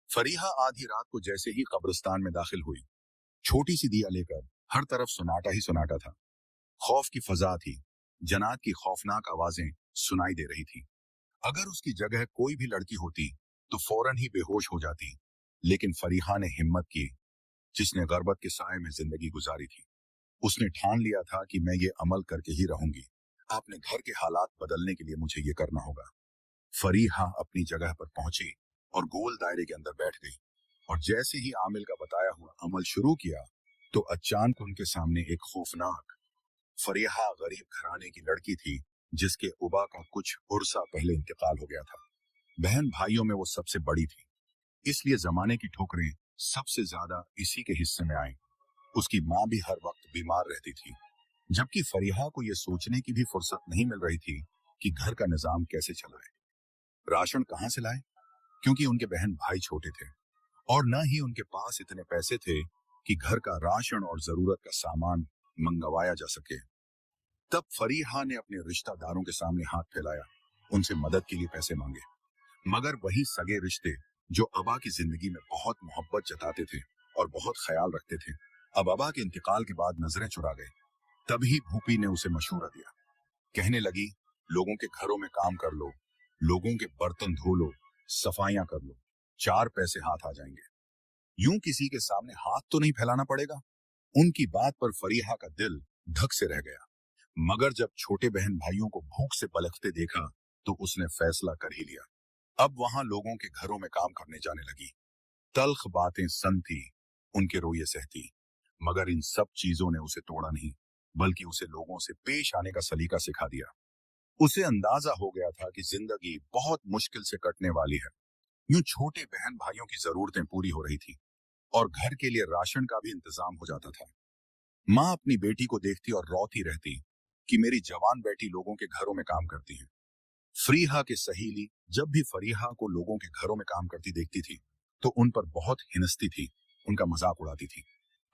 फरीहा आधी रात को जैसे ही कब्रिस्तान में दाखिल हुई, छोटी सी दिया लेकर, हर तरफ सुनाटा ही सुनाटा था। खौफ की फजा थी। जन्नत की खौफनाक आवाजें सुनाई दे रही थी। अगर उसकी जगह कोई भी लड़की होती तो फौरन ही बेहोश हो जाती, लेकिन फरीहा ने हिम्मत की, जिसने गरबत के साए में जिंदगी गुजारी थी। उसने ठान लिया था कि मैं ये अमल करके ही रहूंगी। अपने घर के हालात बदलने के लिए मुझे ये करना होगा। फरीहा अपनी जगह पर पहुंची और गोल दायरे के अंदर बैठ गई, और जैसे ही आमिल का बताया हुआ अमल शुरू किया तो अचानक उनके सामने एक खौफनाक। फरीहा गरीब घराने की लड़की थी, जिसके उबा का कुछ उर्सा पहले इंतकाल हो गया था। बहन भाइयों में वो सबसे बड़ी थी, इसलिए जमाने की ठोकरें सबसे ज्यादा इसी के हिस्से में आई। उसकी माँ भी हर वक्त बीमार रहती थी, जबकि फरीहा को यह सोचने की भी फुर्सत नहीं मिल रही थी कि घर का निजाम कैसे चलाए। राशन कहाँ से लाए, क्योंकि उनके बहन भाई छोटे थे, और न ही उनके पास इतने पैसे थे कि घर का राशन और जरूरत का सामान मंगवाया जा सके। तब फरीहा ने अपने रिश्तेदारों के सामने हाथ फैलाया, उनसे मदद के लिए पैसे मांगे। मगर वही सगे रिश्ते जो अबा की जिंदगी में बहुत मोहब्बत जताते थे और बहुत ख्याल रखते थे, अब अबा के इंतकाल के बाद नजरें चुरा गए। तभी भूपी ने उसे मशवरा दिया। कहने लगी, लोगों के घरों में काम कर लो, लोगों के बर्तन धो लो, सफाइयां कर लो, 4 पैसे हाथ आ जाएंगे। यूं किसी के सामने हाथ तो नहीं फैलाना पड़ेगा। उनकी बात पर फरीहा का दिल धक से रह गया, मगर जब छोटे बहन भाइयों को भूख से पलकते देखा तो उसने फैसला कर ही लिया। अब वहां लोगों के घरों में काम करने जाने लगी। तल्ख बातें सन थी, उनके रोये सहती, मगर इन सब चीजों ने उसे तोड़ा नहीं, बल्कि उसे लोगों से पेश आने का सलीका सिखा दिया। उसे अंदाजा हो गया था कि जिंदगी बहुत मुश्किल से कटने वाली है। यूं छोटे बहन भाइयों की जरूरतें पूरी हो रही थी और घर के लिए राशन का भी इंतजाम हो जाता था। माँ अपनी बेटी को देखती और रोती रहती कि मेरी जवान बेटी लोगों के घरों में काम करती है। फरीहा के सहेली जब भी फरीहा को लोगों के घरों में काम करती देखती थी तो उन पर बहुत हिनस्ती थी, उनका मजाक उड़ाती थी।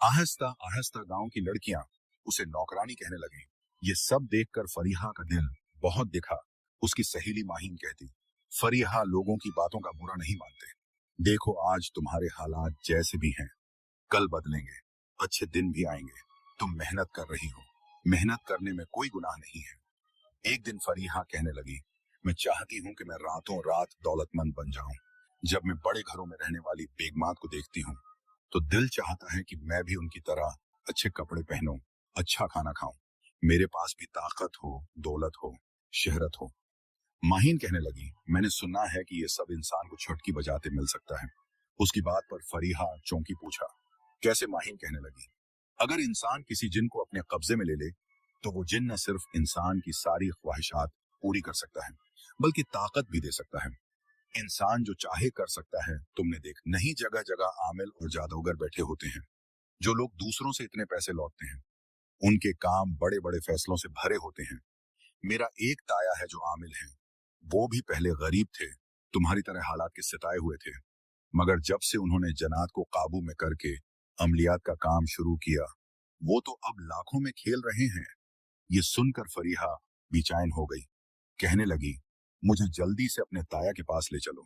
आहिस्ता आहिस्ता गांव की लड़कियां उसे नौकरानी कहने लगी। ये सब देखकर फरीहा का दिल बहुत दिखा। उसकी सहेली माहीन कहती, फरीहा लोगों की बातों का बुरा नहीं मानते। देखो आज तुम्हारे हालात जैसे भी हैं, कल बदलेंगे, अच्छे दिन भी आएंगे। तुम मेहनत कर रही हो, मेहनत करने में कोई गुनाह नहीं है। एक दिन फरीहा कहने लगी, मैं चाहती हूँ कि मैं रातों रात दौलतमंद बन जाऊं। जब मैं बड़े घरों में रहने वाली बेगमात को देखती हूँ तो दिल चाहता है कि मैं भी उनकी तरह अच्छे कपड़े पहनूं, अच्छा खाना खाऊं, मेरे पास भी ताकत हो, दौलत हो, शहरत हो। माहीन कहने लगी, मैंने सुना है कि ये सब इंसान को छुटकी बजाते मिल सकता है। उसकी बात पर फरीहा चौंकी पूछा, कैसे? माहीन कहने लगी, अगर इंसान किसी जिन को अपने कब्जे में ले ले तो वो जिन न सिर्फ इंसान की सारी ख्वाहिशात पूरी कर सकता है, बल्कि ताकत भी दे सकता है। इंसान जो चाहे कर सकता है। तुमने देख नहीं, जगह जगह आमिल और जादूगर बैठे होते हैं, जो लोग दूसरों से इतने पैसे लौटते हैं। उनके काम बड़े बड़े फैसलों से भरे होते हैं। मेरा एक ताया है जो आमिल है, वो भी पहले गरीब थे, तुम्हारी तरह हालात के सिताए हुए थे, मगर जब से उन्होंने जन्नत को काबू में करके अमलियात का काम शुरू किया, वो तो अब लाखों में खेल रहे हैं। ये सुनकर फरीहा बेचैन हो गई। कहने लगी, मुझे जल्दी से अपने ताया के पास ले चलो,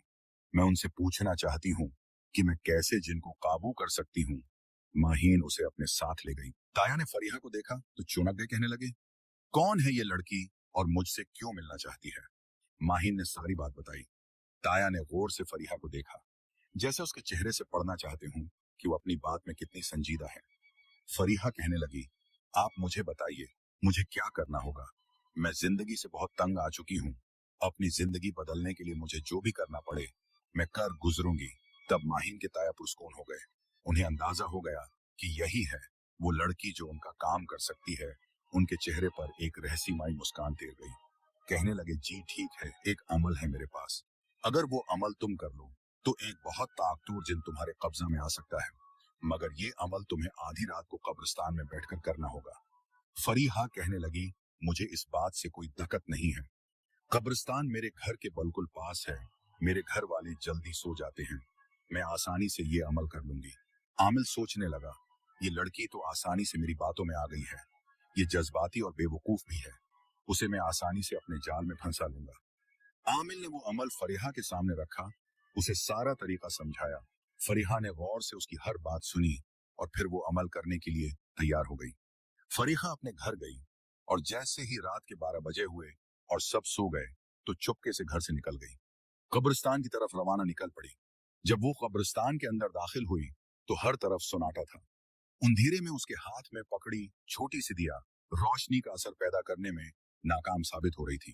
मैं उनसे पूछना चाहती हूँ कि मैं कैसे जिनको काबू कर सकती हूँ। माहीन उसे अपने साथ ले गई। ताया ने फरीहा को देखा तो चुनक गए, कहने लगे, कौन है ये लड़की और मुझसे क्यों मिलना चाहती है? माहीन ने सारी बात बताई। ताया ने गौर से फरीहा को देखा, जैसे उसके चेहरे से पढ़ना चाहते हूँ कि वो अपनी बात में कितनी संजीदा है। फरीहा कहने लगी, आप मुझे बताइए, मुझे क्या करना होगा? मैं जिंदगी से बहुत तंग आ चुकी हूँ। अपनी जिंदगी बदलने के लिए मुझे जो भी करना पड़े मैं कर गुजरूंगी। तब माहीन के ताया पुरस्कून हो गए। उन्हें अंदाजा हो गया कि यही है वो लड़की जो उनका काम कर सकती है। उनके चेहरे पर एक रहस्यमयी मुस्कान तैर गई। कहने लगे, जी ठीक है, एक अमल है मेरे पास। अगर वो अमल तुम कर लो तो एक बहुत ताकतवर जिन तुम्हारे कब्जा में आ सकता है, मगर ये अमल तुम्हें आधी रात को कब्रिस्तान में बैठकर करना होगा। फरीहा कहने लगी, मुझे इस बात से कोई दिक्कत नहीं है। कब्रिस्तान मेरे घर के बिल्कुल पास है, मेरे घर वाले जल्दी सो जाते हैं, मैं आसानी से ये अमल कर लूंगी। आमिल सोचने लगा, ये लड़की तो आसानी से मेरी बातों में आ गई है, ये जज्बाती और बेवकूफ भी है, उसे मैं आसानी से अपने जाल में फंसा लूंगा। आमिल ने वो अमल फरीहा के सामने रखा, उसे सारा तरीका समझाया फरीहा ने गौर से उसकी हर बात सुनी और फिर वो अमल करने के लिए तैयार हो गई। फरीहा अपने घर गई और जैसे ही रात के 12 बजे हुए और सब सो गए तो चुपके से घर से निकल गई। कब्रिस्तान की तरफ रवाना निकल पड़ी। जब वो कब्रिस्तान के अंदर दाखिल हुई तो हर तरफ सन्नाटा था। अंधेरे में उसके हाथ में पकड़ी छोटी सी दिया रोशनी का असर पैदा करने में नाकाम साबित हो रही थी।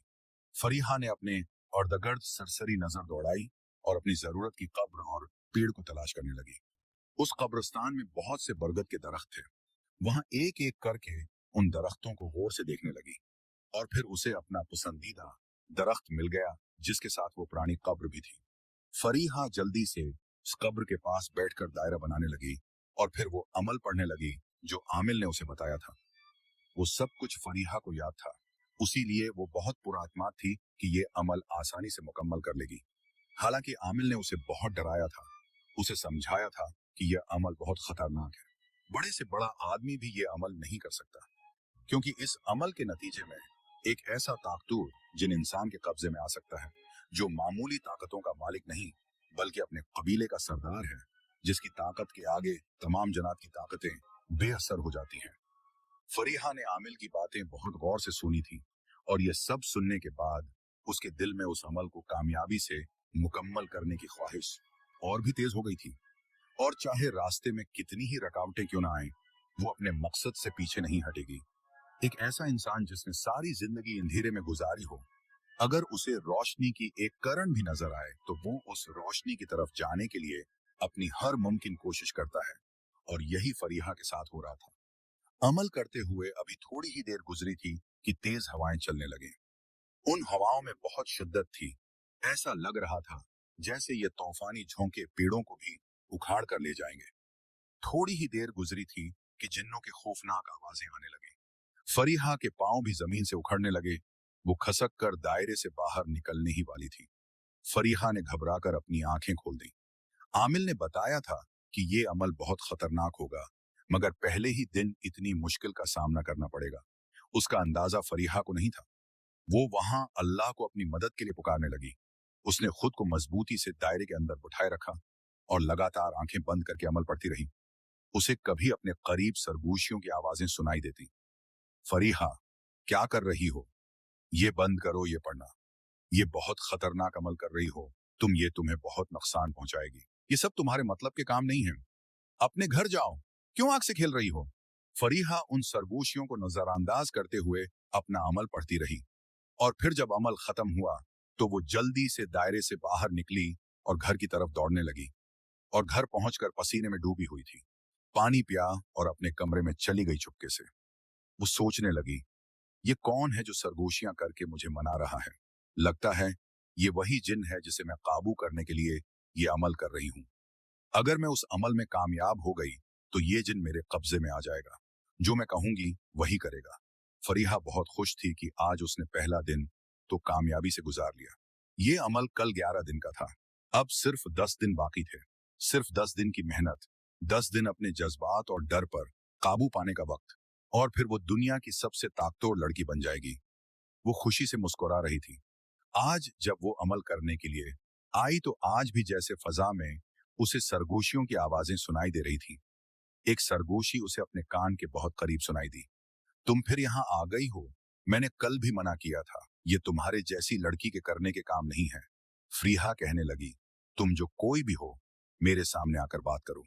फरीहा ने अपने अर्धगर्द सरसरी नजर दौड़ाई और अपनी जरूरत की कब्र और पेड़ को तलाश करने लगी। उस कब्रिस्तान में बहुत से बरगद के दरख्त थे। वहां एक एक करके उन दरख्तों को गौर से देखने लगी और फिर उसे अपना पसंदीदा दरख्त मिल गया जिसके साथ वो पुरानी कब्र भी थी। फरीहा जल्दी से उस कब्र के पास बैठकर दायरा बनाने लगी और फिर वो अमल पढ़ने लगी जो आमिल ने उसे बताया था। वो सब कुछ फरीहा को याद था, उसीलिए वो बहुत पुरात्मा थी कि ये अमल आसानी से मुकम्मल कर लेगी। हालांकि आमिल ने उसे बहुत डराया था, उसे समझाया था कि यह अमल बहुत खतरनाक है। बड़े से बड़ा आदमी भी ये अमल नहीं कर सकता, क्योंकि इस अमल के नतीजे में एक ऐसा ताकतूर जिन इंसान के कब्जे में आ सकता है, जो मामूली ताकतों का मालिक नहीं बल्कि अपने कबीले का सरदार है, जिसकी ताकत के आगे तमाम जनात की ताकतें बेअसर हो जाती हैं। फरीहा ने आमिल की बातें बहुत गौर से सुनी थी और ये सब सुनने के बाद उसके दिल में उस अमल को कामयाबी से मुकम्मल करने की ख्वाहिश और भी तेज हो गई थी। और चाहे रास्ते में कितनी ही रुकावटें क्यों ना आए, वो अपने मकसद से पीछे नहीं हटेगी। एक ऐसा इंसान जिसने सारी जिंदगी अंधेरे में गुजारी हो, अगर उसे रोशनी की एक किरण भी नजर आए तो वो उस रोशनी की तरफ जाने के लिए अपनी हर मुमकिन कोशिश करता है। और यही फरीहा के साथ हो रहा था। अमल करते हुए अभी थोड़ी ही देर गुजरी थी कि तेज हवाएं चलने लगे। उन हवाओं में बहुत शिद्दत थी। ऐसा लग रहा था जैसे ये तूफानी झोंके पेड़ों को भी उखाड़ कर ले जाएंगे। थोड़ी ही देर गुजरी थी कि जिन्नों की खौफनाक आवाजें आने लगी। फरीहा के पांव भी जमीन से उखड़ने लगे। वो खसक कर दायरे से बाहर निकलने ही वाली थी। फरीहा ने घबराकर अपनी आंखें खोल दी। आमिल ने बताया था कि ये अमल बहुत खतरनाक होगा, मगर पहले ही दिन इतनी मुश्किल का सामना करना पड़ेगा, उसका अंदाजा फरीहा को नहीं था। वो वहां अल्लाह को अपनी मदद के लिए पुकारने लगी। उसने खुद को मजबूती से दायरे के अंदर उठाए रखा और लगातार आंखें बंद करके अमल पढ़ती रही। उसे कभी अपने करीब सरगोशियों की आवाजें सुनाई देती। फरीहा, क्या कर रही हो? ये बंद करो ये पढ़ना। ये बहुत खतरनाक अमल कर रही हो तुम, ये तुम्हें बहुत नुकसान पहुंचाएगी। ये सब तुम्हारे मतलब के काम नहीं है। अपने घर जाओ, क्यों आग से खेल रही हो? फरीहा उन सरगोशियों को नजरअंदाज करते हुए अपना अमल पढ़ती रही और फिर जब अमल खत्म हुआ तो वो जल्दी से दायरे से बाहर निकली और घर की तरफ दौड़ने लगी और घर पहुंचकर पसीने में डूबी हुई थी। पानी पिया और अपने कमरे में चली गई चुपके से। वो सोचने लगी, ये कौन है जो सरगोशियां करके मुझे मना रहा है? लगता है ये वही जिन है जिसे मैं काबू करने के लिए ये अमल कर रही हूं। अगर मैं उस अमल में कामयाब हो गई तो ये जिन मेरे कब्जे में आ जाएगा। जो मैं कहूंगी वही करेगा। फरीहा बहुत खुश थी कि आज उसने पहला दिन तो कामयाबी से गुजार लिया। ये अमल कल 11 दिन का था, अब सिर्फ 10 दिन बाकी थे। सिर्फ 10 दिन की मेहनत, 10 दिन अपने जज्बात और डर पर काबू पाने का वक्त, और फिर वो दुनिया की सबसे ताकतवर लड़की बन जाएगी। वो खुशी से मुस्कुरा रही थी। आज जब वो अमल करने के लिए आई तो आज भी जैसे फजा में उसे सरगोशियों की आवाजें सुनाई दे रही थी। एक सरगोशी उसे अपने कान के बहुत करीब सुनाई दी। तुम फिर यहाँ आ गई हो? मैंने कल भी मना किया था, ये तुम्हारे जैसी लड़की के करने के काम नहीं है। फरीहा कहने लगी, तुम जो कोई भी हो, मेरे सामने आकर बात करो।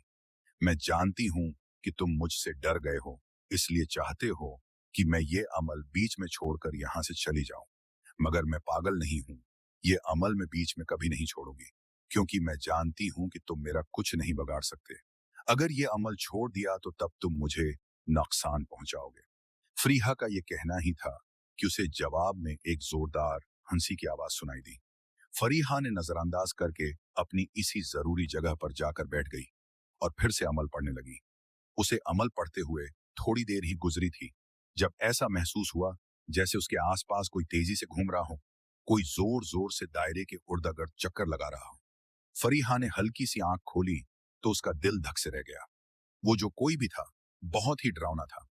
मैं जानती हूं कि तुम मुझसे डर गए हो, इसलिए चाहते हो कि मैं ये अमल बीच में छोड़कर यहां से चली जाऊं, मगर मैं पागल नहीं हूं। ये अमल मैं बीच में कभी नहीं छोड़ूंगी, क्योंकि मैं जानती हूं कि तुम मेरा कुछ नहीं बिगाड़ सकते। अगर ये अमल छोड़ दिया तो तब तुम मुझे नुकसान पहुंचाओगे। फरीहा का ये कहना ही था कि उसे जवाब में एक जोरदार हंसी की आवाज सुनाई दी। फरीहा ने नजरअंदाज करके अपनी इसी जरूरी जगह पर जाकर बैठ गई और फिर से अमल पढ़ने लगी। उसे अमल पढ़ते हुए थोड़ी देर ही गुजरी थी जब ऐसा महसूस हुआ जैसे उसके आसपास कोई तेजी से घूम रहा हो, कोई जोर जोर से दायरे के उर्द-गिर्द चक्कर लगा रहा हो। फरीहा ने हल्की सी आंख खोली तो उसका दिल धक से रह गया। वो जो कोई भी था बहुत ही डरावना था।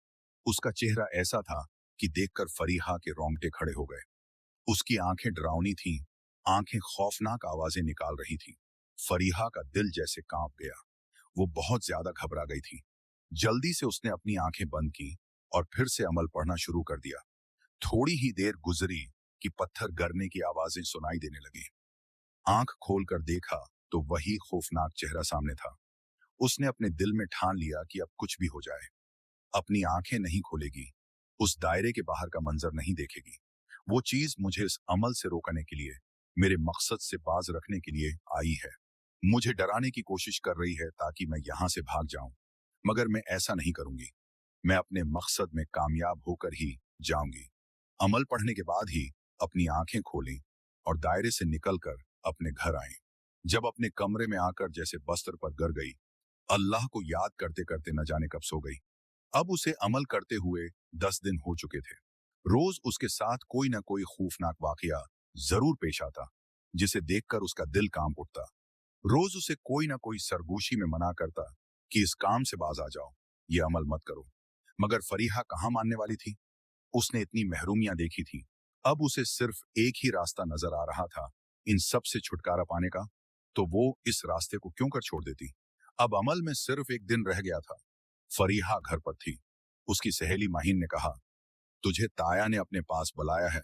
उसका चेहरा ऐसा था कि देखकर फरीहा के रोंगटे खड़े हो गए। उसकी आंखें डरावनी थीं, आंखें खौफनाक आवाजें निकाल रही थीं। फरीहा का दिल जैसे कांप गया। वो बहुत ज्यादा घबरा गई थी। जल्दी से उसने अपनी आंखें बंद की और फिर से अमल पढ़ना शुरू कर दिया। थोड़ी ही देर गुजरी कि पत्थर गिरने की आवाजें सुनाई देने लगी। आंख खोलकर देखा तो वही खौफनाक चेहरा सामने था। उसने अपने दिल में ठान लिया कि अब कुछ भी हो जाए, अपनी आंखें नहीं खोलेगी, उस दायरे के बाहर का मंजर नहीं देखेगी। वो चीज मुझे इस अमल से रोकने के लिए, मेरे मकसद से बाज रखने के लिए आई है। मुझे डराने की कोशिश कर रही है ताकि मैं यहां से भाग जाऊं, मगर मैं ऐसा नहीं करूंगी। मैं अपने मकसद में कामयाब होकर ही जाऊंगी। अमल पढ़ने के बाद ही अपनी आंखें खोलें और दायरे से निकलकर अपने घर आए। जब अपने कमरे में आकर जैसे बस्तर पर गिर गई, अल्लाह को याद करते करते न जाने कब सो गई। अब उसे अमल करते हुए 10 दिन हो चुके थे। रोज उसके साथ कोई न कोई खौफनाक वाकया जरूर पेश आता, जिसे देखकर उसका दिल कांप उठता। रोज उसे कोई न कोई सरगोशी में मना करता कि इस काम से बाज आ जाओ, ये अमल मत करो। मगर फरीहा कहाँ मानने वाली थी। उसने इतनी महरूमियां देखी थी। अब उसे सिर्फ एक ही रास्ता नजर आ रहा था, इन सब से छुटकारा पाने का। तो वो इस रास्ते को क्यों कर छोड़ देती। अब अमल में सिर्फ एक दिन रह गया था। फरीहा घर पर थी। उसकी सहेली माहिन ने कहा, तुझे ताया ने अपने पास बुलाया है।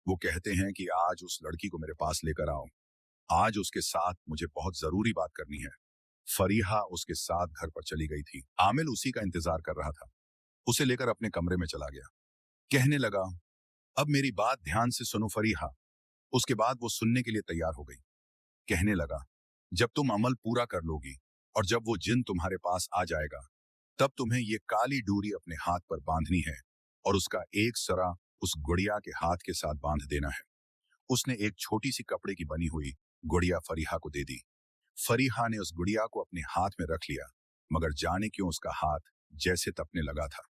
वो कहते हैं कि आज उस लड़की को मेरे पास लेकर आओ। आज उसके साथ मुझे बहुत जरूरी बात करनी है। फरीहा उसके साथ घर पर चली गई थी। आमिल उसी का इंतजार कर रहा था। उसे लेकर अपने कमरे में चला गया। कहने लगा, अब मेरी बात ध्यान से सुनो फरीहा। उसके बाद वो सुनने के लिए तैयार हो गई। कहने लगा, जब तुम अमल पूरा कर लोगी और जब वो जिन तुम्हारे पास आ जाएगा, तब तुम्हें ये काली डोरी अपने हाथ पर बांधनी है और उसका एक सरा उस गुड़िया के हाथ के साथ बांध देना है। उसने एक छोटी सी कपड़े की बनी हुई गुड़िया फरीहा को दे दी। फरीहा ने उस गुड़िया को अपने हाथ में रख लिया, मगर जाने क्यों उसका हाथ जैसे तपने लगा था।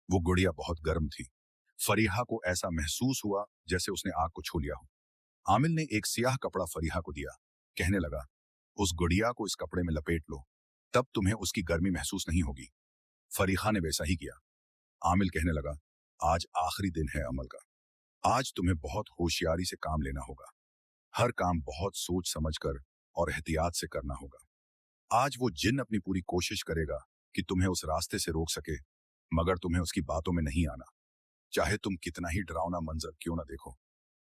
वो गुड़िया बहुत गर्म थी। फरीहा को ऐसा महसूस हुआ जैसे उसने आग को छू लिया हो। आमिल ने एक सियाह कपड़ा फरीहा को दिया। कहने लगा, उस गुड़िया को इस कपड़े में लपेट लो, तब तुम्हें उसकी गर्मी महसूस नहीं होगी। फरीहा ने वैसा ही किया। आमिल कहने लगा, आज आखिरी दिन है अमल का। आज तुम्हें बहुत होशियारी से काम लेना होगा। हर काम बहुत सोच समझकर और एहतियात से करना होगा। आज वो जिन अपनी पूरी कोशिश करेगा कि तुम्हें उस रास्ते से रोक सके, मगर तुम्हें उसकी बातों में नहीं आना। चाहे तुम कितना ही डरावना मंजर क्यों ना देखो,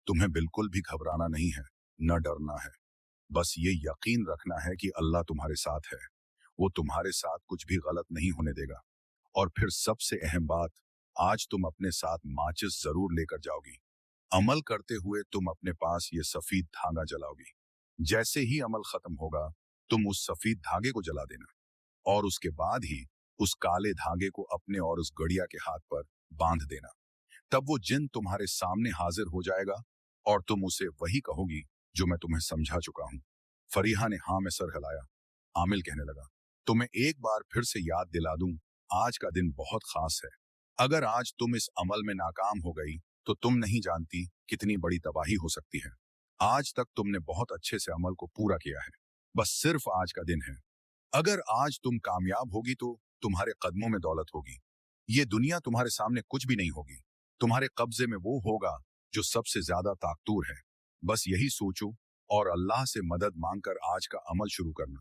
तुम्हें बिल्कुल भी घबराना नहीं है, न डरना है। बस ये यकीन रखना है कि अल्लाह तुम्हारे साथ है। वो तुम्हारे साथ कुछ भी गलत नहीं होने देगा। और फिर सबसे अहम बात, आज तुम अपने साथ माचिस जरूर लेकर जाओगी। अमल करते हुए तुम अपने पास ये सफेद धागा जलाओगी। जैसे ही अमल खत्म होगा, तुम उस सफेद धागे को जला देना और उसके बाद ही उस काले धागे को अपने और उस गड़िया के हाथ पर बांध देना। तब वो जिन तुम्हारे सामने हाजिर हो जाएगा और तुम उसे वही कहोगी जो मैं तुम्हें समझा चुका हूं। फरीहा ने हाँ में सर हिलाया। आमिल कहने लगा, तुम्हें एक बार फिर से याद दिला दूं, आज का दिन बहुत खास है। अगर आज तुम इस अमल में नाकाम हो गई तो तुम नहीं जानती कितनी बड़ी तबाही हो सकती है। आज तक तुमने बहुत अच्छे से अमल को पूरा किया है, बस सिर्फ आज का दिन है। अगर आज तुम कामयाब होगी तो तुम्हारे कदमों में दौलत होगी। ये दुनिया तुम्हारे सामने कुछ भी नहीं होगी। तुम्हारे कब्जे में वो होगा जो सबसे ज्यादा ताकतूर है। बस यही सोचो और अल्लाह से मदद मांगकर आज का अमल शुरू करना।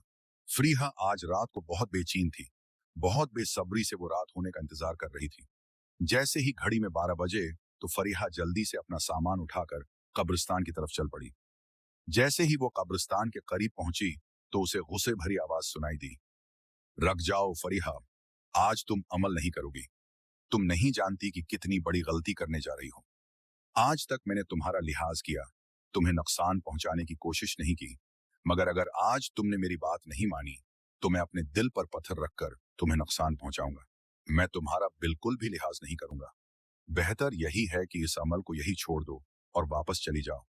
फरीहा आज रात को बहुत बेचैन थी। बहुत बेसब्री से वो रात होने का इंतजार कर रही थी। जैसे ही घड़ी में 12 बजे तो फरीहा जल्दी से अपना सामान उठाकर कब्रिस्तान की तरफ चल पड़ी। जैसे ही वो कब्रिस्तान के करीब पहुंची तो उसे गुस्से भरी आवाज सुनाई दी, रख जाओ फरीहा, आज तुम अमल नहीं करोगी। तुम नहीं जानती कि कितनी बड़ी गलती करने जा रही हो। आज तक मैंने तुम्हारा लिहाज किया, तुम्हें नुकसान पहुंचाने की कोशिश नहीं की, मगर अगर आज तुमने मेरी बात नहीं मानी तो मैं अपने दिल पर पत्थर रखकर तुम्हें नुकसान पहुंचाऊंगा। मैं तुम्हारा बिल्कुल भी लिहाज नहीं करूंगा। बेहतर यही है कि इस अमल को यही छोड़ दो और वापस चली जाओ।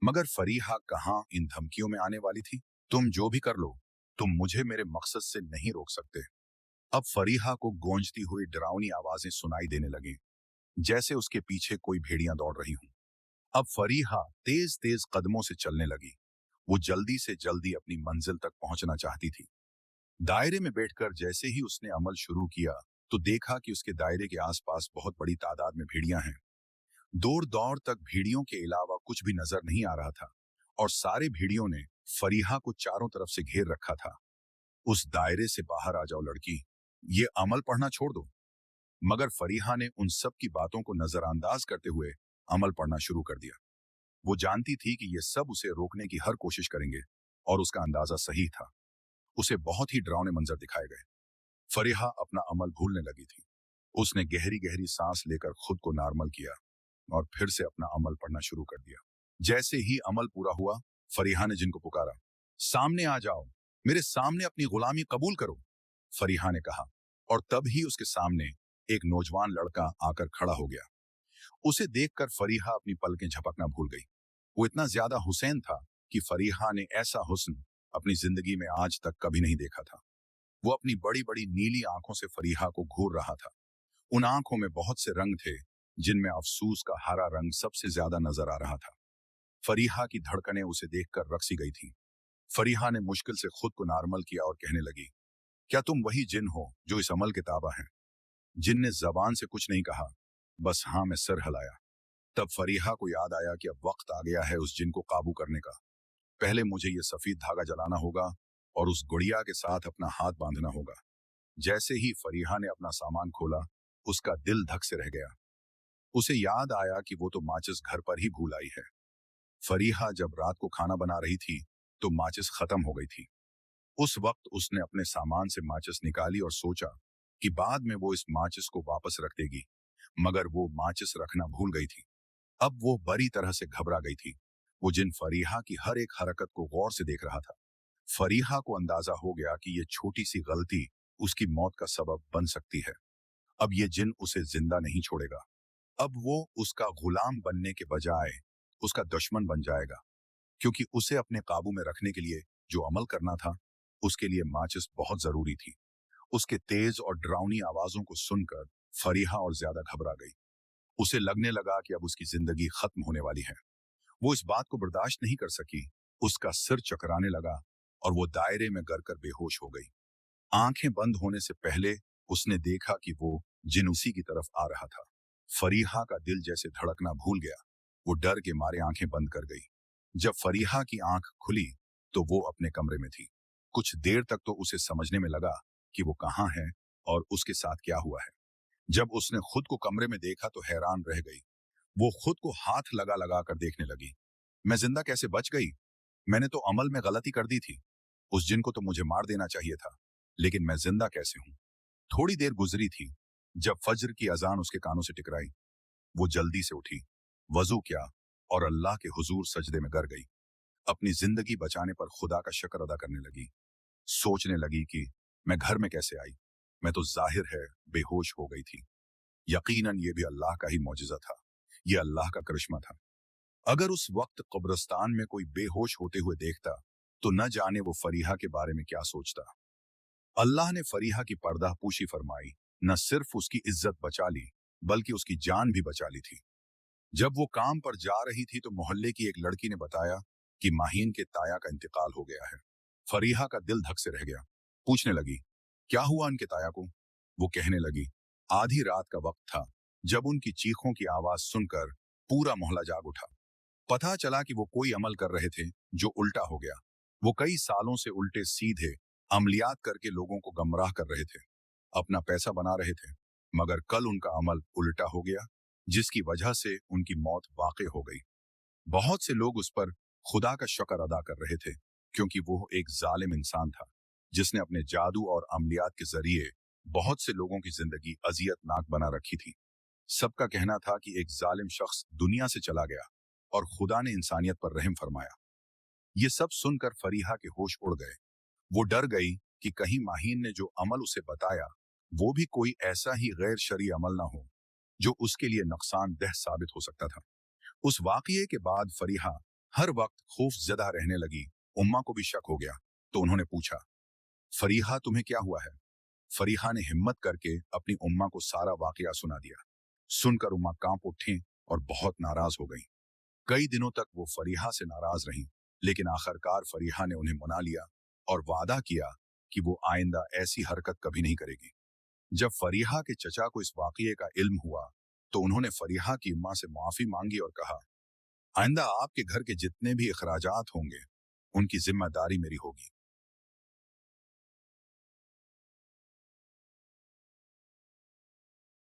मगर फरीहा कहाँ इन धमकियों में आने वाली थी। तुम जो भी कर लो, तुम मुझे मेरे मकसद से नहीं रोक सकते। अब फरीहा को गूंजती हुई डरावनी आवाजें सुनाई देने लगी, जैसे उसके पीछे कोई भेड़ियां दौड़ रही हों। अब फरीहा तेज तेज कदमों से चलने लगी। वो जल्दी से जल्दी अपनी मंजिल तक पहुंचना चाहती थी। दायरे में बैठकर जैसे ही उसने अमल शुरू किया तो देखा कि उसके दायरे के आसपास बहुत बड़ी तादाद में भेड़ियां हैं। दूर दौर तक भेड़ियों के अलावा कुछ भी नजर नहीं आ रहा था और सारे भेड़ियों ने फरीहा को चारों तरफ से घेर रखा था। उस दायरे से बाहर आ जाओ लड़की, ये अमल पढ़ना छोड़ दो। मगर फरीहा ने उन सब की बातों को नजरअंदाज करते हुए अमल पढ़ना शुरू कर दिया। वो जानती थी कि ये सब उसे रोकने की हर कोशिश करेंगे और उसका अंदाजा सही था। उसे बहुत ही डरावने मंजर दिखाए गए। फरीहा अपना अमल भूलने लगी थी। उसने गहरी गहरी सांस लेकर खुद को नॉर्मल किया और फिर से अपना अमल पढ़ना शुरू कर दिया। जैसे ही अमल पूरा हुआ, फरीहा ने जिनको पुकारा, सामने आ जाओ, मेरे सामने अपनी गुलामी कबूल करो, फरीहा ने कहा। और तब ही उसके सामने एक नौजवान लड़का आकर खड़ा हो गया। उसे देखकर फरीहा अपनी पलकें झपकना भूल गई। वो इतना ज्यादा हुसैन था कि फरीहा ने ऐसा हुस्न अपनी जिंदगी में आज तक कभी नहीं देखा था। वो अपनी बड़ी बड़ी नीली आंखों से फरीहा को घूर रहा था। उन आंखों में बहुत से रंग थे, जिनमें अफसूस का हरा रंग सबसे ज्यादा नजर आ रहा था। फरीहा की धड़कनें उसे देखकर रकसी गई थीं। फरीहा ने मुश्किल से खुद को नॉर्मल किया और कहने लगी, क्या तुम वही जिन हो जो इस अमल के ताबा हैं? जिन ने जबान से कुछ नहीं कहा, बस हाँ में सर हिलाया। तब फरीहा को याद आया कि अब वक्त आ गया है उस जिन को काबू करने का। पहले मुझे ये सफेद धागा जलाना होगा और उस गुड़िया के साथ अपना हाथ बांधना होगा। जैसे ही फरीहा ने अपना सामान खोला, उसका दिल धक से रह गया। उसे याद आया कि वो तो माचिस घर पर ही भूल आई है। फरीहा जब रात को खाना बना रही थी तो माचिस खत्म हो गई थी। उस वक्त उसने अपने सामान से माचिस निकाली और सोचा कि बाद में वो इस माचिस को वापस रख देगी, मगर वो माचिस रखना भूल गई थी। अब वो बड़ी तरह से घबरा गई थी। वो जिन फरीहा की हर एक हरकत को गौर से देख रहा था। फरीहा को अंदाजा हो गया कि ये छोटी सी गलती उसकी मौत का सबब बन सकती है। अब ये जिन उसे जिंदा नहीं छोड़ेगा। अब वो उसका गुलाम बनने के बजाय उसका दुश्मन बन जाएगा, क्योंकि उसे अपने काबू में रखने के लिए जो अमल करना था, उसके लिए माचिस बहुत जरूरी थी। उसके तेज और डरावनी आवाजों को सुनकर फरीहा और ज्यादा घबरा गई। उसे लगने लगा कि अब उसकी जिंदगी खत्म होने वाली है। वो इस बात को बर्दाश्त नहीं कर सकी। उसका सिर चकराने लगा और वो दायरे में गिर कर बेहोश हो गई। आंखें बंद होने से पहले उसने देखा कि वो जिन उसी की तरफ आ रहा था। फरीहा का दिल जैसे धड़कना भूल गया। वो डर के मारे आंखें बंद कर गई। जब फरीहा की आंख खुली तो वो अपने कमरे में थी। कुछ देर तक तो उसे समझने में लगा कि वो कहाँ है और उसके साथ क्या हुआ है। जब उसने खुद को कमरे में देखा तो हैरान रह गई। वो खुद को हाथ लगा लगा कर देखने लगी। मैं जिंदा कैसे बच गई? मैंने तो अमल में गलती कर दी थी। उस जिन को तो मुझे मार देना चाहिए था, लेकिन मैं जिंदा कैसे हूं? थोड़ी देर गुजरी थी। जब फज्र की अजान उसके कानों से टकराई, वो जल्दी से उठी, वजू किया और अल्लाह के हुजूर सजदे में गिर गई। अपनी जिंदगी बचाने पर खुदा का शुक्र अदा करने लगी। सोचने लगी कि मैं घर में कैसे आई? मैं तो जाहिर है बेहोश हो गई थी। यकीनन ये भी अल्लाह का ही मौजिज़ा था। ये अल्लाह का करिश्मा था। अगर उस वक्त कब्रिस्तान में कोई बेहोश होते हुए देखता तो न जाने वो फरीहा के बारे में क्या सोचता। अल्लाह ने फरीहा की पर्दापोशी फरमाई। न सिर्फ उसकी इज्जत बचा ली, बल्कि उसकी जान भी बचा ली थी। जब वो काम पर जा रही थी तो मोहल्ले की एक लड़की ने बताया कि माहीन के ताया का इंतकाल हो गया है। फरीहा का दिल धक से रह गया। पूछने लगी, क्या हुआ उनके ताया को? वो कहने लगी, आधी रात का वक्त था जब उनकी चीखों की आवाज सुनकर पूरा मोहल्ला जाग उठा। पता चला कि वो कोई अमल कर रहे थे जो उल्टा हो गया। वो कई सालों से उल्टे सीधे अमलियात करके लोगों को गमराह कर रहे थे, अपना पैसा बना रहे थे, मगर कल उनका अमल उल्टा हो गया, जिसकी वजह से उनकी मौत वाक़ई हो गई। बहुत से लोग उस पर खुदा का शुक्र अदा कर रहे थे, क्योंकि वो एक जालिम इंसान था जिसने अपने जादू और अमलियात के जरिए बहुत से लोगों की जिंदगी अजियतनाक बना रखी थी। सबका कहना था कि एक जालिम शख्स दुनिया से चला गया और खुदा ने इंसानियत पर रहम फरमाया। ये सब सुनकर फरीहा के होश उड़ गए। वो डर गई कि कहीं माहीन ने जो अमल उसे बताया वो भी कोई ऐसा ही गैर शरई अमल ना हो जो उसके लिए नुकसानदेह साबित हो सकता था। उस वाकये के बाद फरीहा हर वक्त खौफजदा रहने लगी। उम्मा को भी शक हो गया तो उन्होंने पूछा, फरीहा तुम्हें क्या हुआ है? फरीहा ने हिम्मत करके अपनी उम्मा को सारा वाकया सुना दिया। सुनकर उम्मा कांप उठी और बहुत नाराज हो गई। कई दिनों तक वो फरीहा से नाराज रही, लेकिन आखिरकार फरीहा ने उन्हें मना लिया और वादा किया कि वो आइंदा ऐसी हरकत कभी नहीं करेगी। जब फरीहा के चचा को इस वाकये का इल्म हुआ तो उन्होंने फरीहा की उम्मा से माफी मांगी और कहा, आइंदा आपके घर के जितने भी अखराजात होंगे उनकी जिम्मेदारी मेरी होगी।